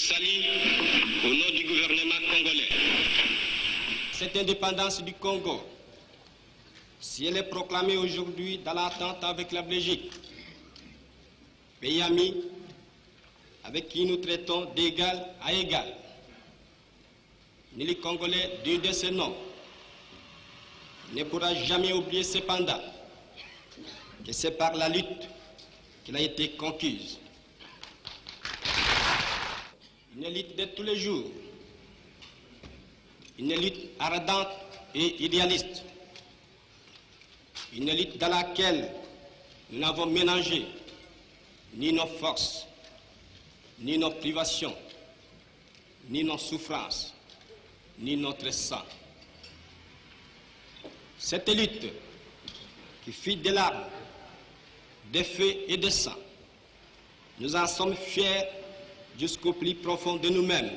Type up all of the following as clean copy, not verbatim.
salue au nom du gouvernement congolais. Cette indépendance du Congo, si elle est proclamée aujourd'hui dans l'attente avec la Belgique, pays ami avec qui nous traitons d'égal à égal, ni les Congolais digne de ce nom ne pourra jamais oublier cependant que c'est par la lutte qu'elle a été conquise. Une lutte de tous les jours, une lutte ardente et idéaliste, une lutte dans laquelle nous n'avons mélangé ni nos forces, ni nos privations, ni nos souffrances, ni notre sang. Cette lutte qui fit des larmes, des feux et des sang, nous en sommes fiers jusqu'au plus profond de nous-mêmes,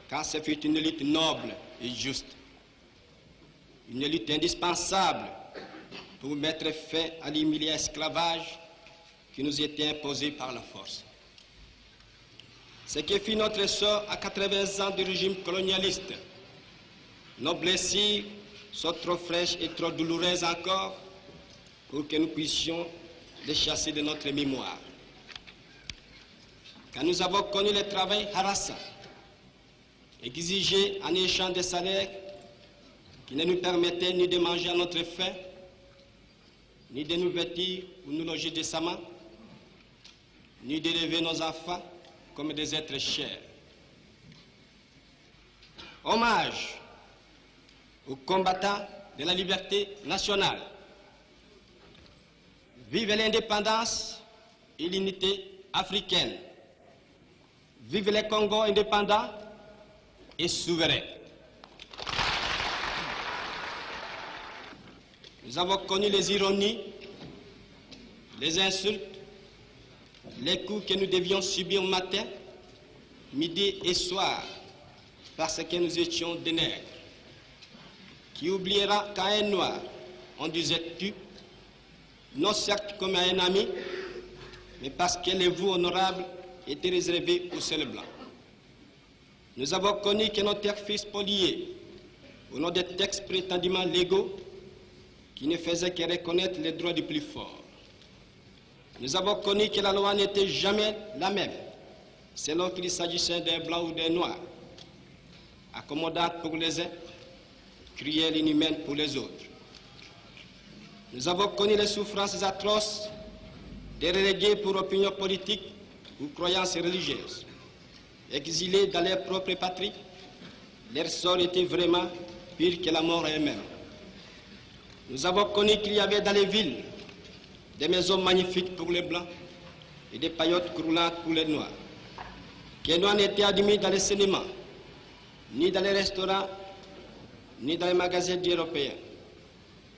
car ce fut une lutte noble et juste, une lutte indispensable pour mettre fin à l'humiliant esclavage qui nous était imposé par la force. Ce qui fit notre sort à 80 ans du régime colonialiste, nos blessures sont trop fraîches et trop douloureuses encore pour que nous puissions les chasser de notre mémoire. Quand nous avons connu le travail harassant, exigé en échange de salaires qui ne nous permettaient ni de manger à notre faim, ni de nous vêtir ou nous loger décemment, ni d'élever nos enfants comme des êtres chers. Hommage aux combattants de la liberté nationale. Vive l'indépendance et l'unité africaine. Vive les Congo indépendants et souverains. Nous avons connu les ironies, les insultes, les coups que nous devions subir matin, midi et soir, parce que nous étions des nègres. Qui oubliera qu'à un noir, on disait tu, non certes comme à un ami, mais parce que les voeux honorables étaient réservés aux seuls blancs. Nous avons connu que nos terres furent spoliées au nom des textes prétendument légaux qui ne faisaient que reconnaître les droits du plus fort. Nous avons connu que la loi n'était jamais la même, selon qu'il s'agissait d'un blanc ou d'un noir, accommodante pour les uns, cruelle et inhumaine pour les autres. Nous avons connu les souffrances atroces des relégués pour opinion politique ou croyances religieuses. Exilés dans leur propre patrie, leur sort était vraiment pire que la mort elle-même. Nous avons connu qu'il y avait dans les villes des maisons magnifiques pour les blancs et des paillotes croulantes pour les noirs. Que les noirs n'étaient admis dans les cinémas, ni dans les restaurants, ni dans les magasins d'Européens.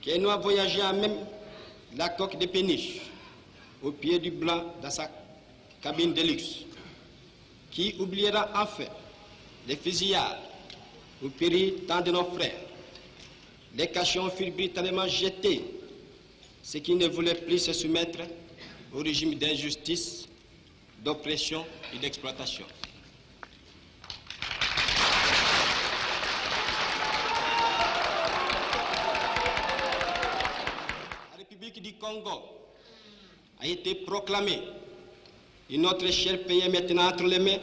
Que les noirs voyageaient à même la coque de péniche, au pied du blanc dans sa cabine de luxe. Qui oubliera enfin les fusillades où périt tant de nos frères. Les cachons furent brutalement jetés, ceux qui ne voulaient plus se soumettre au régime d'injustice, d'oppression et d'exploitation. La République du Congo a été proclamée et notre cher pays est maintenant entre les mains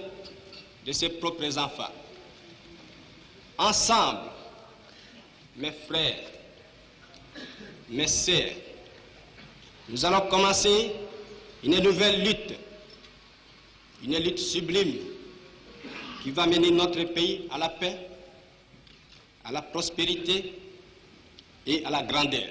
de ses propres enfants. Ensemble, mes frères, mes sœurs, nous allons commencer une nouvelle lutte sublime qui va mener notre pays à la paix, à la prospérité et à la grandeur.